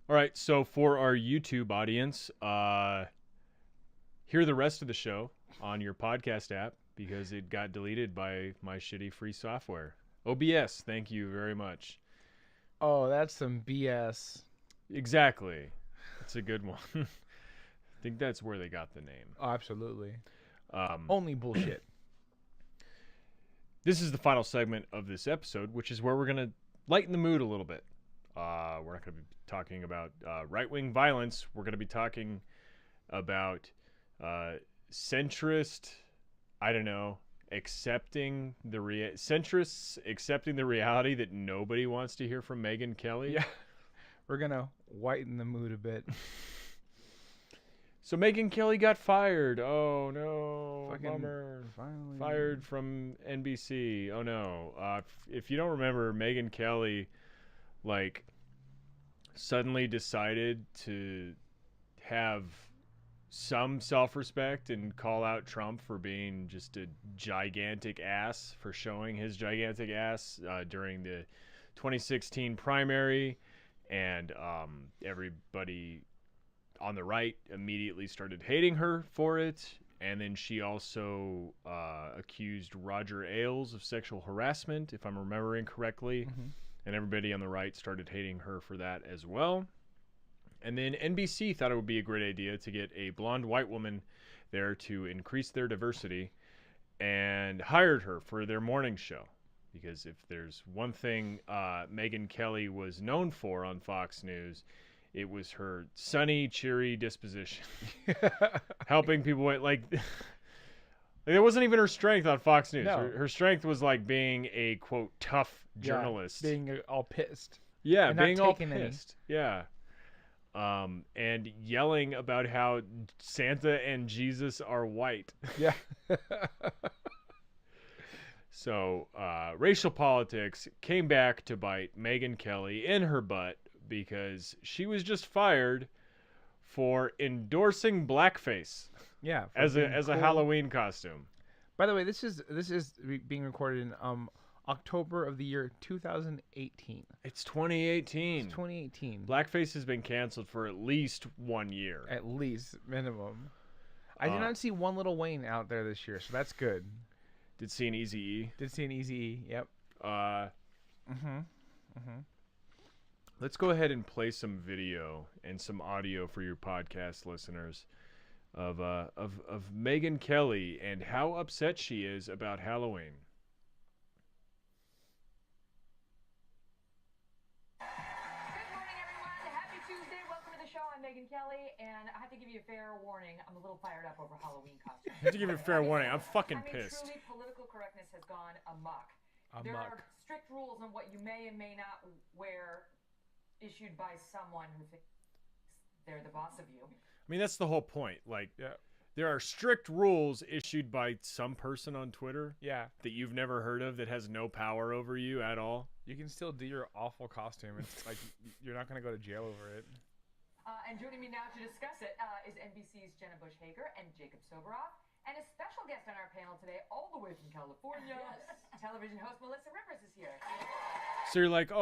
All right, so for our YouTube audience, hear the rest of the show on your podcast app because it got deleted by my shitty free software. OBS, thank you very much. Oh, that's some BS. Exactly. It's a good one. I think that's where they got the name. Oh, absolutely. Um, Only bullshit. this is the final segment of this episode, which is where we're going to lighten the mood a little bit. We're not going to be talking about right-wing violence. We're going to be talking about centrist, I don't know, centrists accepting the reality that nobody wants to hear from Megyn Kelly. Yeah. We're going to whiten the mood a bit. So Megyn Kelly got fired. Oh no, Fucking bummer. finally. Fired from NBC. Oh no. If you don't remember, Megyn Kelly, like, suddenly decided to have some self-respect and call out Trump for being just a gigantic ass, for showing his gigantic ass during the 2016 primary, and everybody on the right immediately started hating her for it. And then she also accused Roger Ailes of sexual harassment, if I'm remembering correctly. Mm-hmm. And everybody on the right started hating her for that as well. And then NBC thought it would be a great idea to get a blonde white woman there to increase their diversity, and hired her for their morning show. Because if there's one thing Megyn Kelly was known for on Fox News, it was her sunny, cheery disposition. Helping people like it wasn't even her strength on Fox News. No. Her strength was like being a, quote, tough journalist. Being all pissed. Yeah, and being not all taking pissed. Yeah. And yelling about how Santa and Jesus are white. Yeah. So, racial politics came back to bite Megyn Kelly in her butt because she was just fired for endorsing blackface. Yeah. As a cool. Halloween costume. By the way, this is being recorded in October of the year 2018. It's 2018. It's 2018. Blackface has been canceled for at least 1 year. At least minimum. I did not see one Little Wayne out there this year, so that's good. Did see an Eazy-E. Did see an Eazy-E. Yep. Let's go ahead and play some video and some audio for your podcast listeners of Megyn Kelly and how upset she is about Halloween. Megyn Kelly, and I have to give you a fair warning. I'm a little fired up over Halloween costumes. I have to give you a fair warning. I'm fucking pissed. Truly, political correctness has gone amok. There are strict rules on what you may and may not wear, issued by someone who thinks they're the boss of you. I mean, that's the whole point. Like, there are strict rules issued by some person on Twitter that you've never heard of that has no power over you at all. You can still do your awful costume. It's like you're not going to go to jail over it. And joining me now to discuss it is NBC's Jenna Bush Hager and Jacob Soboroff, and a special guest on our panel today, all the way from California. Television host Melissa Rivers is here. So you're like,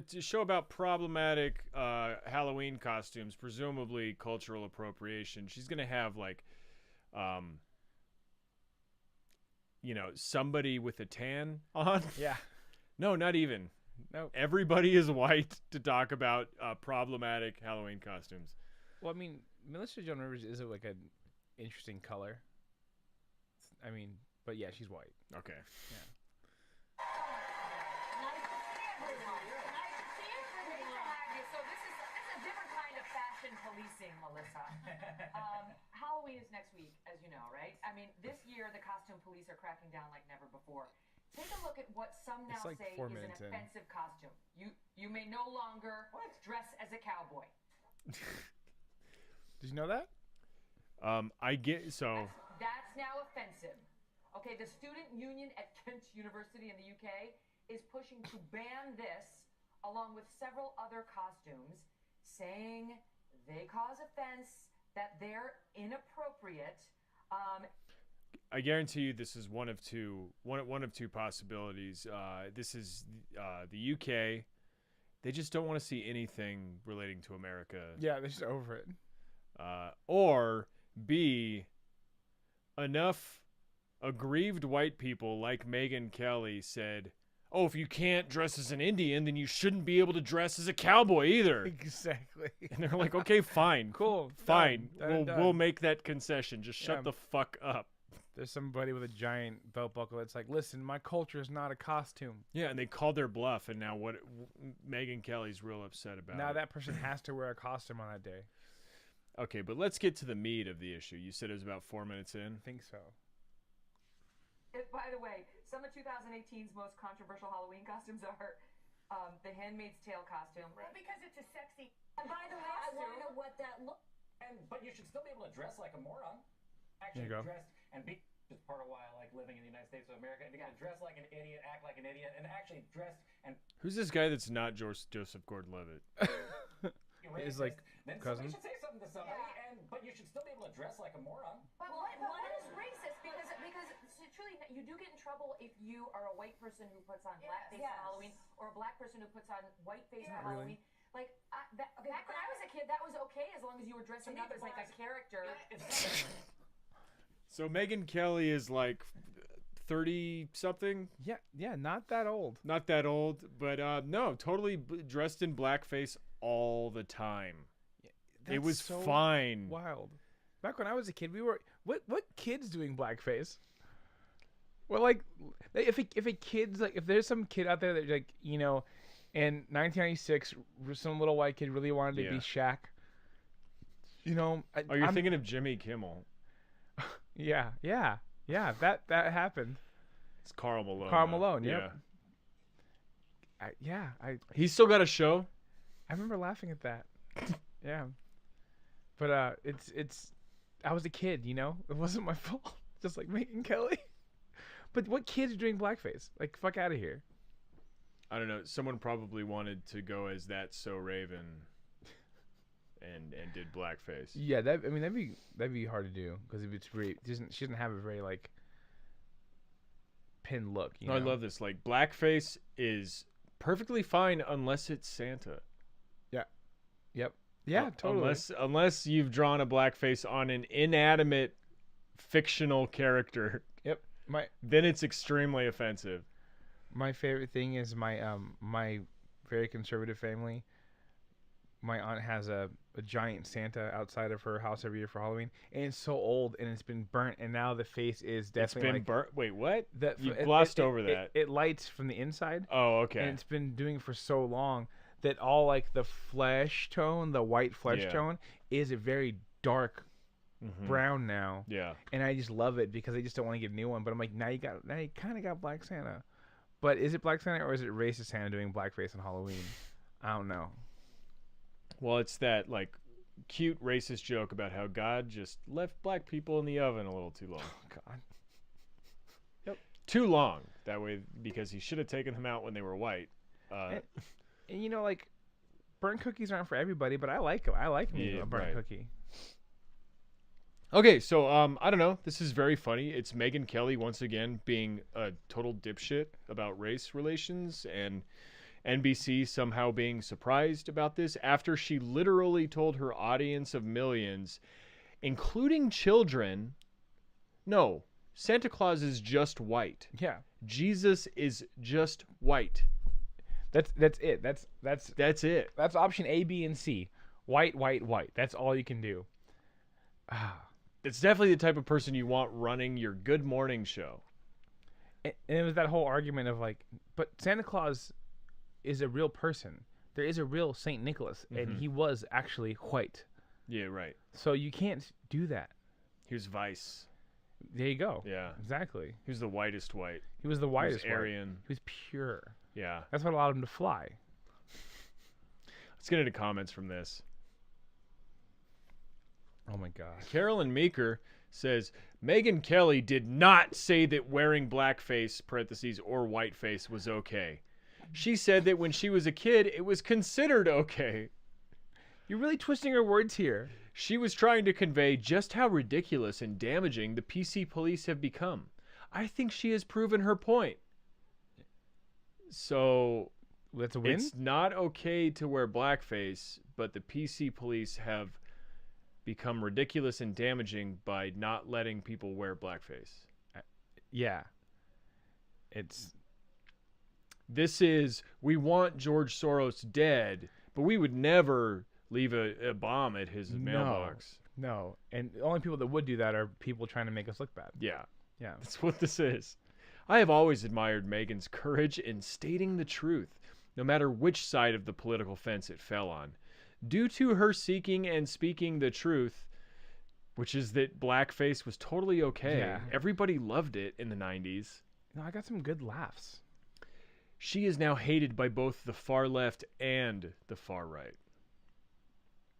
to show about problematic Halloween costumes, presumably cultural appropriation. She's gonna have like, somebody with a tan on. Yeah. No, not even. No. Everybody is white to talk about problematic Halloween costumes. Well, I mean, Melissa Joan Rivers is like an interesting color. I mean, but yeah, she's white. Okay. Yeah. Nice to see everyone. Nice to see everybody. Great to have you. So this is a different kind of fashion policing, Melissa. Halloween is next week, as you know, right? I mean, this year the costume police are cracking down like never before. Take a look at what some now like say is an offensive costume. You may no longer dress as a cowboy. Did you know that? I get so. That's now offensive. Okay, the student union at Kent University in the UK is pushing to ban this, along with several other costumes, saying they cause offense, that they're inappropriate. I guarantee you this is one of two possibilities. This is the UK. They just don't want to see anything relating to America. Yeah, they're just over it. Or B, enough aggrieved white people like Megyn Kelly said, oh, if you can't dress as an Indian, then you shouldn't be able to dress as a cowboy either. Exactly. And they're like, okay, fine. Cool. Fine. Done. We'll make that concession. Just shut the fuck up. There's somebody with a giant belt buckle that's like, listen, my culture is not a costume. Yeah, and they called their bluff, and now Megyn Kelly's real upset about Now it. that person has to wear a costume on that day. Okay, but let's get to the meat of the issue. You said it was about 4 minutes in. I think so. By the way, some of 2018's most controversial Halloween costumes are the Handmaid's Tale costume. Well, because it's a sexy. And by the way, I want to know what that looks. But you should still be able to dress like a moron. There Actually, you go. dress and be just part of why I like living in the United States of America. And you got to dress like an idiot, act like an idiot, and actually dress and. Who's this guy that's not Joseph Gordon-Levitt? His like then cousin. somebody should say something to somebody, but you should still be able to dress like a moron. But what is racist? Because truly, you do get in trouble if you are a white person who puts on blackface on Halloween, or a black person who puts on whiteface on Halloween. Like back when I was a kid, that was okay as long as you were dressing up as like a character. So Megyn Kelly is like 30-something? Yeah, not that old. Not that old, but no, totally dressed in blackface all the time. It was so fine. Wild. Back when I was a kid, we were what kids doing blackface? Well, like if a kid's like if there's some kid out there that like in 1996 some little white kid really wanted to be Shaq. You're thinking of Jimmy Kimmel. Yeah. That happened. It's Karl Malone. Karl Malone. Yep. Yeah. I He's still got a show. I remember laughing at that. Yeah. But it's I was a kid, It wasn't my fault. Just like Megyn Kelly. But what kids are doing blackface? Like, fuck out of here. I don't know. Someone probably wanted to go as That's So Raven and did blackface. Yeah, that'd be hard to do because if it's very she doesn't have a very like pin look. I love this. Like blackface is perfectly fine unless it's Santa. Yeah. Yep. Yeah, totally. Unless you've drawn a blackface on an inanimate fictional character. Yep. Then it's extremely offensive. My favorite thing is my very conservative family. My aunt has a giant Santa outside of her house every year for Halloween, and it's so old and it's been burnt, and now the face is definitely it's been burnt. Wait, what? You glossed over that. It lights from the inside. Oh, okay. And it's been doing it for so long that all like the flesh tone, the white flesh tone, is a very dark brown now. Yeah. And I just love it because I just don't want to get a new one. But I'm like, now you kind of got Black Santa. But is it Black Santa or is it racist Santa doing blackface on Halloween? I don't know. Well, it's that like cute racist joke about how God just left black people in the oven a little too long. Oh, God. Yep. Too long. That way, because he should have taken them out when they were white. And like, burnt cookies aren't for everybody, but I like them. I like me a burnt cookie. Okay, so I don't know. This is very funny. It's Megyn Kelly once again being a total dipshit about race relations, and NBC somehow being surprised about this after she literally told her audience of millions, including children, no, Santa Claus is just white. Yeah. Jesus is just white. That's it. That's it. That's option A, B, and C. White, white, white. That's all you can do. It's definitely the type of person you want running your Good Morning show. And it was that whole argument of like, but Santa Claus is a real person. There is a real Saint Nicholas, and he was actually white. Yeah, right. So you can't do that. He was Vice. There you go. Yeah. Exactly. He was the whitest white. He was the whitest He was Aryan. White. He was pure. Yeah. That's what allowed him to fly. Let's get into comments from this. Oh my God. Carolyn Meeker says, Megyn Kelly did not say that wearing blackface, parentheses, or whiteface was okay. She said that when she was a kid, it was considered okay. You're really twisting her words here. She was trying to convey just how ridiculous and damaging the PC police have become. I think she has proven her point. So, That's a win? It's not okay to wear blackface, but the PC police have become ridiculous and damaging by not letting people wear blackface. Yeah. This is, we want George Soros dead, but we would never leave a bomb at his mailbox. No. And the only people that would do that are people trying to make us look bad. Yeah. Yeah. That's what this is. I have always admired Megyn's courage in stating the truth, no matter which side of the political fence it fell on. Due to her seeking and speaking the truth, which is that blackface was totally okay. Yeah. Everybody loved it in the 90s. No, I got some good laughs. She is now hated by both the far left and the far right.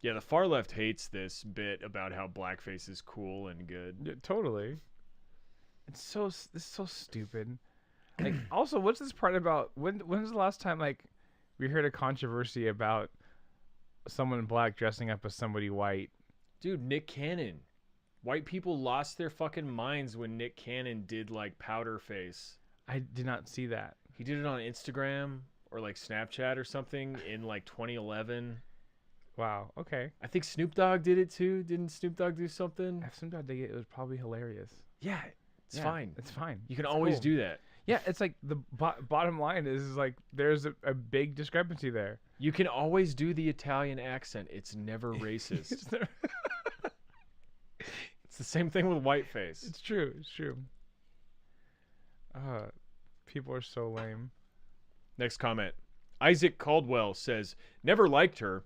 Yeah, the far left hates this bit about how blackface is cool and good. Yeah, totally. This is so stupid. Like, also, what's this part about? When's the last time like we heard a controversy about someone black dressing up as somebody white? Dude, Nick Cannon. White people lost their fucking minds when Nick Cannon did like powder face. I did not see that. He did it on Instagram or like Snapchat or something in like 2011. Wow. Okay. I think Snoop Dogg did it too. Didn't Snoop Dogg do something? If Snoop Dogg did it, it was probably hilarious. Yeah, it's fine. It's fine. You can It's always cool. do that. Yeah, it's like the bottom line is like there's a big discrepancy there. You can always do the Italian accent. It's never racist. It's the same thing with whiteface. It's true. It's true. People are so lame. Next comment. Isaac Caldwell says, never liked her,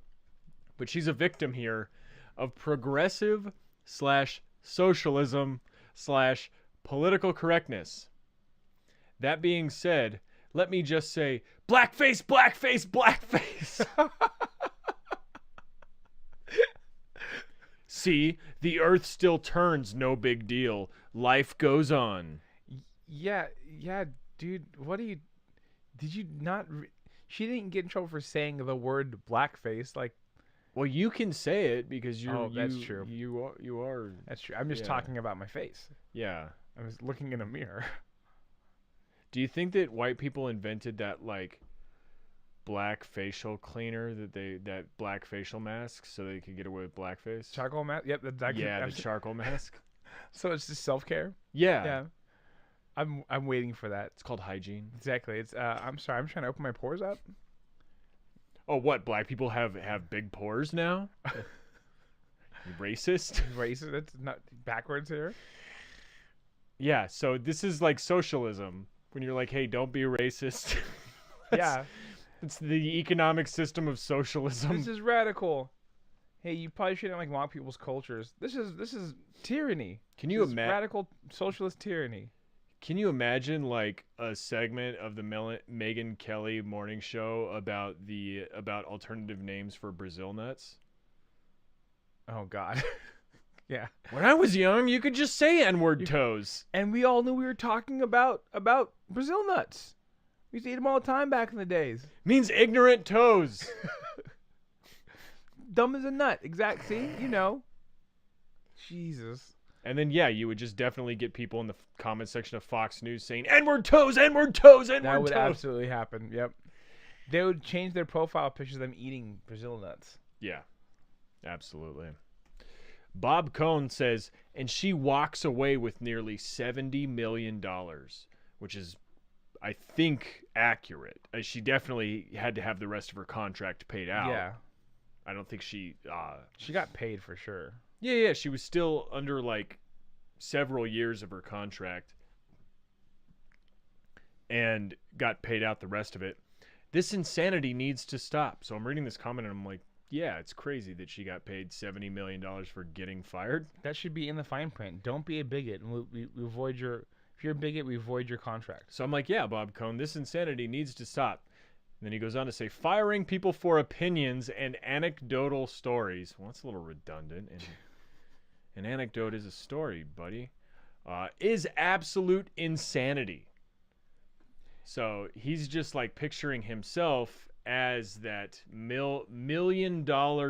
but she's a victim here of progressive / socialism / political correctness. That being said, let me just say, blackface, blackface, blackface. See, the earth still turns, no big deal. Life goes on. Yeah, dude. Did you not? She didn't get in trouble for saying the word blackface. Like, Well, you can say it because you're. that's true. You are. That's true. I'm just talking about my face. Yeah. I was looking in a mirror. Do you think that white people invented that like black facial cleaner that black facial mask so they could get away with blackface? Charcoal mask. Yep. The charcoal mask. So it's just self care. Yeah. Yeah. I'm waiting for that. It's called hygiene. Exactly. It's I'm sorry. I'm trying to open my pores up. Oh, what? Black people have big pores now? You racist? Racist. It's not backwards here. Yeah. So this is like socialism. When you're like, hey, don't be racist. Yeah. It's the economic system of socialism. This is radical. Hey, you probably shouldn't like mock people's cultures. This is tyranny. Can you This is imagine? radical socialist tyranny? Can you imagine like a segment of the Megyn Kelly morning show about alternative names for Brazil nuts? Oh God. Yeah. When I was young, you could just say N-word toes. And we all knew we were talking about Brazil nuts. We used to eat them all the time back in the days. Means ignorant toes. Dumb as a nut. Exact. See, you know. Jesus. And then yeah, you would just definitely get people in the comment section of Fox News saying N-word toes, N-word toes, N-word That would toes. absolutely happen. Yep. They would change their profile pictures of them eating Brazil nuts. Yeah, absolutely. Bob Cohn says, and she walks away with nearly $70 million, which is, I think, accurate. She definitely had to have the rest of her contract paid out. Yeah. I don't think she got paid for sure. Yeah, she was still under like several years of her contract and got paid out the rest of it. This insanity needs to stop. So I'm reading this comment and I'm like, yeah, it's crazy that she got paid $70 million for getting fired. That should be in the fine print. Don't be a bigot. And we avoid your. If you're a bigot, we void your contract. So I'm like, yeah, Bob Cohn, this insanity needs to stop. And then he goes on to say, firing people for opinions and anecdotal stories. Well, that's a little redundant. And an anecdote is a story, buddy. Is absolute insanity. So he's just like picturing himself as that $1 million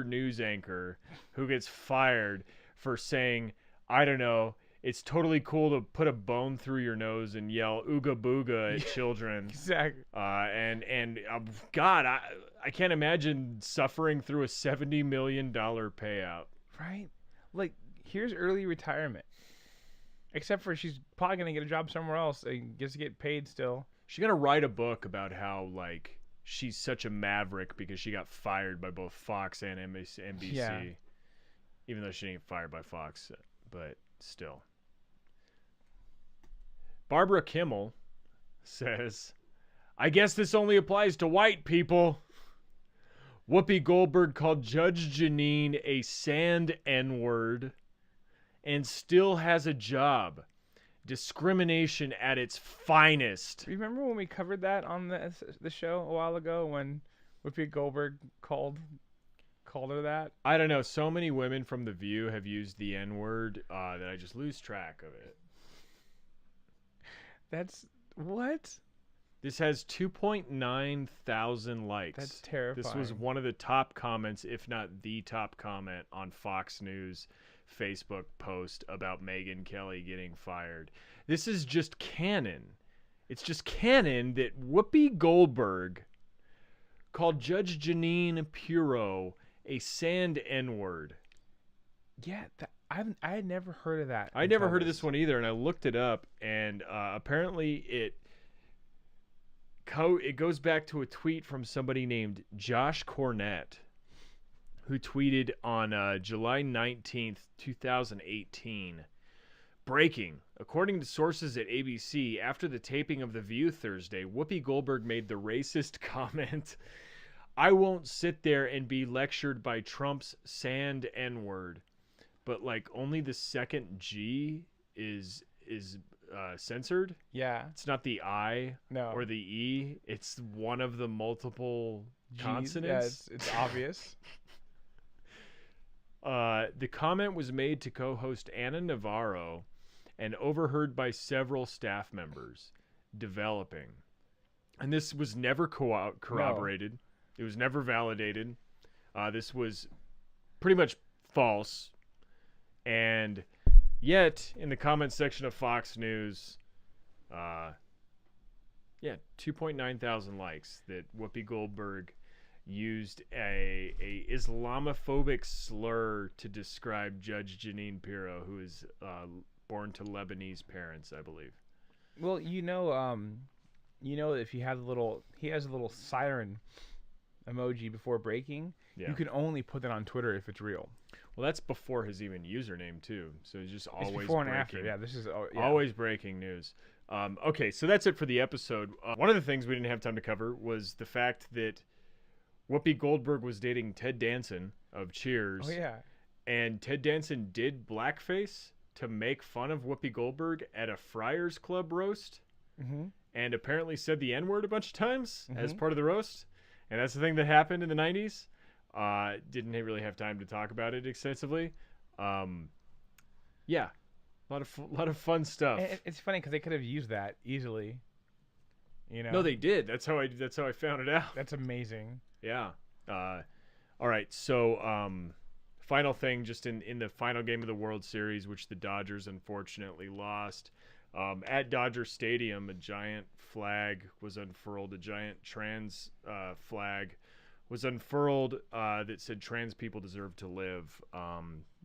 news anchor who gets fired for saying, I don't know, it's totally cool to put a bone through your nose and yell "ooga booga" at children. Exactly. God, I can't imagine suffering through a $70 million payout. Right? Like, here's early retirement. Except for she's probably going to get a job somewhere else and gets to get paid still. She's gonna write a book about how like she's such a maverick because she got fired by both Fox and NBC. Yeah. Even though she didn't get fired by Fox, but still. Barbara Kimmel says, "I guess this only applies to white people." Whoopi Goldberg called Judge Jeanine a sand N-word and still has a job. Discrimination at its finest. Remember when we covered that on the show a while ago when Whoopi Goldberg called her that? I don't know. So many women from The View have used the N-word that I just lose track of it. That's what? This has 2.9 thousand likes. That's terrifying. This was one of the top comments, if not the top comment, on Fox News Facebook post about Megyn Kelly getting fired. This is just canon. It's just canon that Whoopi Goldberg called Judge Jeanine Pirro a sand N-word. Yeah, I had never heard of that. I never heard of this one either, and I looked it up, and apparently it goes back to a tweet from somebody named Josh Cornett, who tweeted on July 19th, 2018, "Breaking. According to sources at ABC, after the taping of The View Thursday, Whoopi Goldberg made the racist comment, 'I won't sit there and be lectured by Trump's sand N-word.' But like only the second G is censored. Yeah. It's not the I or the E. It's one of the multiple consonants. Yeah, it's obvious. The comment was made to co-host Anna Navarro and overheard by several staff members. Developing. And this was never corroborated. No. It was never validated. This was pretty much false. And yet, in the comment section of Fox News, 2.9 thousand likes that Whoopi Goldberg used a Islamophobic slur to describe Judge Jeanine Pirro, who is born to Lebanese parents, I believe. Well, if you have he has a little siren emoji before breaking. Yeah. You can only put that on Twitter if it's real. Well, that's before his even username too. So it's just always before breaking. And after. Yeah, this is always breaking news. Okay, so that's it for the episode. One of the things we didn't have time to cover was the fact that Whoopi Goldberg was dating Ted Danson of Cheers. Oh yeah. And Ted Danson did blackface to make fun of Whoopi Goldberg at a Friars Club roast. Mm-hmm. And apparently said the N-word a bunch of times as part of the roast. And that's the thing that happened in the 90s. Didn't really have time to talk about it extensively. Yeah, a lot of fun stuff. And it's funny because they could have used that easily. You know? No, they did. That's how I found it out. That's amazing. Yeah. All right. So, final thing, just in the final game of the World Series, which the Dodgers unfortunately lost. At Dodger Stadium, a giant flag was unfurled. A giant trans flag was unfurled that said trans people deserve to live.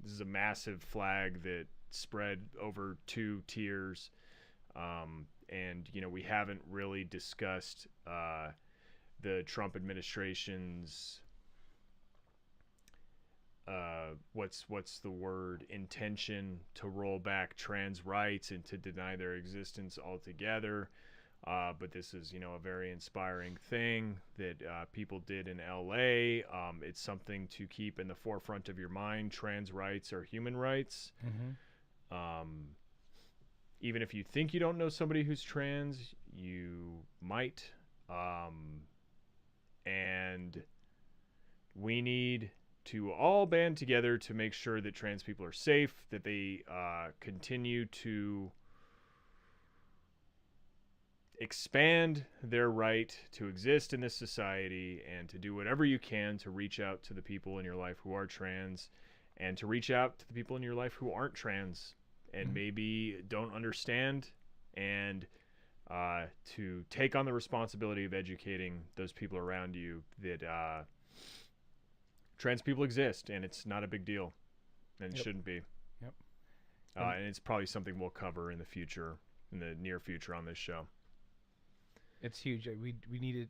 This is a massive flag that spread over 2 tiers. And, we haven't really discussed the Trump administration's what's the word, intention to roll back trans rights and to deny their existence altogether. But this is, a very inspiring thing that people did in LA. It's something to keep in the forefront of your mind. Trans rights are human rights. Mm-hmm. Even if you think you don't know somebody who's trans, you might. And we need to all band together to make sure that trans people are safe, that they continue to expand their right to exist in this society, and to do whatever you can to reach out to the people in your life who are trans, and to reach out to the people in your life who aren't trans, and maybe don't understand, and to take on the responsibility of educating those people around you that trans people exist, and it's not a big deal, and it shouldn't be. Yep. And it's probably something we'll cover in the near future on this show. It's huge. We need to.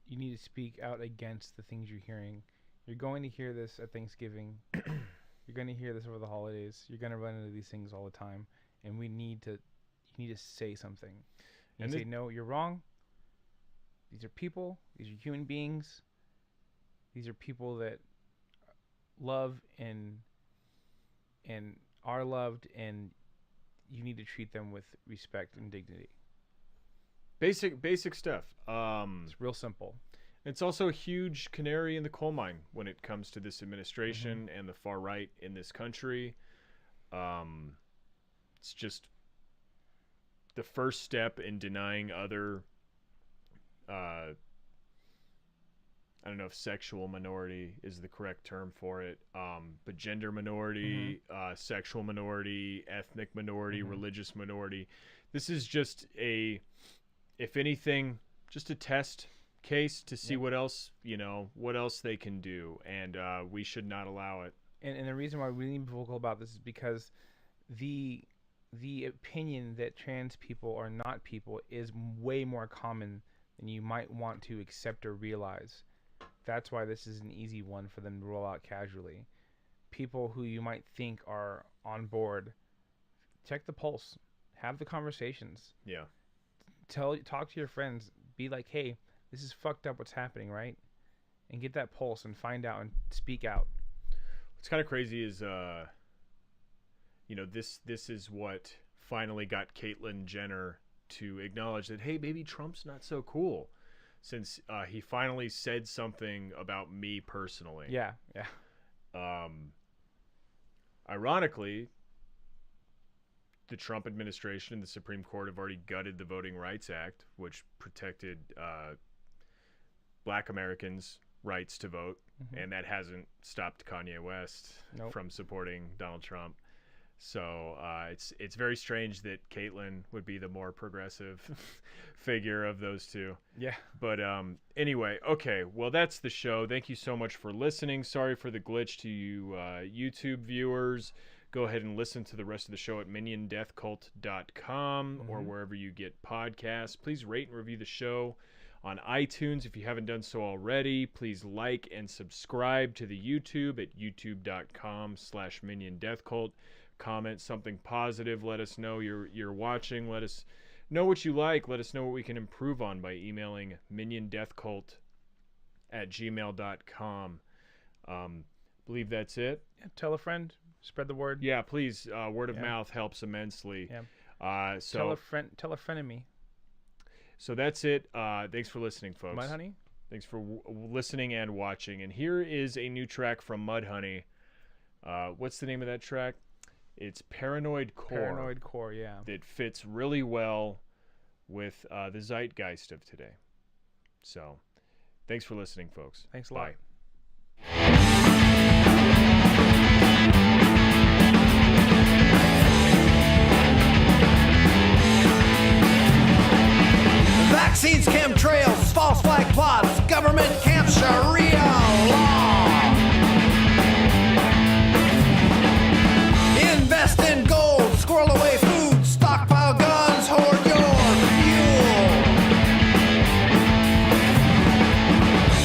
You need to speak out against the things you're hearing. You're going to hear this at Thanksgiving. You're going to hear this over the holidays. You're going to run into these things all the time, and you need to say something. And say, no, you're wrong. These are people. These are human beings. These are people that love and are loved, and you need to treat them with respect and dignity. Basic stuff. It's real simple. It's also a huge canary in the coal mine when it comes to this administration and the far right in this country. It's just the first step in denying other, I don't know if sexual minority is the correct term for it, but gender minority, sexual minority, ethnic minority, religious minority. This is just if anything, just a test case to see what else they can do, and we should not allow it. And the reason why we need to be vocal about this is because the opinion that trans people are not people is way more common than you might want to accept or realize. That's why this is an easy one for them to roll out casually. People who you might think are on board, check the pulse, have the conversations. Yeah. Talk to your friends. Be like, hey, this is fucked up what's happening, right? And get that pulse and find out and speak out. What's kind of crazy is, this is what finally got Caitlyn Jenner to acknowledge that, hey, maybe Trump's not so cool, since he finally said something about me personally. Yeah. Ironically, the Trump administration and the Supreme Court have already gutted the Voting Rights Act, which protected Black Americans' rights to vote, and that hasn't stopped Kanye West from supporting Donald Trump. So it's very strange that Caitlyn would be the more progressive figure of those two. Yeah. But anyway, okay, well, that's the show. Thank you so much for listening. Sorry for the glitch to you YouTube viewers. Go ahead and listen to the rest of the show at miniondeathcult.com or wherever you get podcasts. Please rate and review the show on iTunes if you haven't done so already. Please like and subscribe to the YouTube at youtube.com/miniondeathcult. Comment something positive. Let us know you're watching. Let us know what you like. Let us know what we can improve on by emailing miniondeathcult@gmail.com. Believe that's it. Yeah, tell a friend. Spread the word. Yeah, please. Word of mouth helps immensely. Yeah. So tell a friend of me. So that's it. Thanks for listening, folks. Mudhoney. Thanks for listening and watching. And here is a new track from Mudhoney. What's the name of that track? It's Paranoid Core. Paranoid Core, yeah. That fits really well with the zeitgeist of today. So, thanks for listening, folks. Thanks a lot. Bye. Vaccines, chemtrails, false flag plots, government camp, Sharia law. Invest in gold, squirrel away food, stockpile guns, hoard your fuel.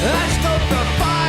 I stoke the fire.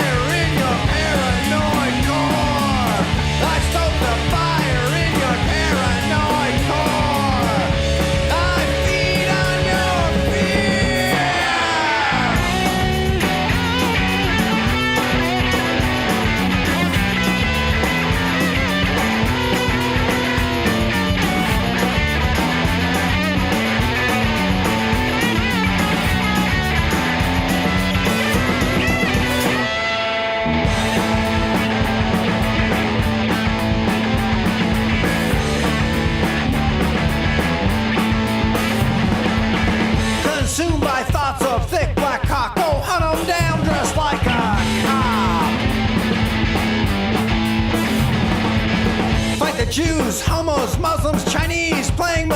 Jews, homos, Muslims, Chinese, playing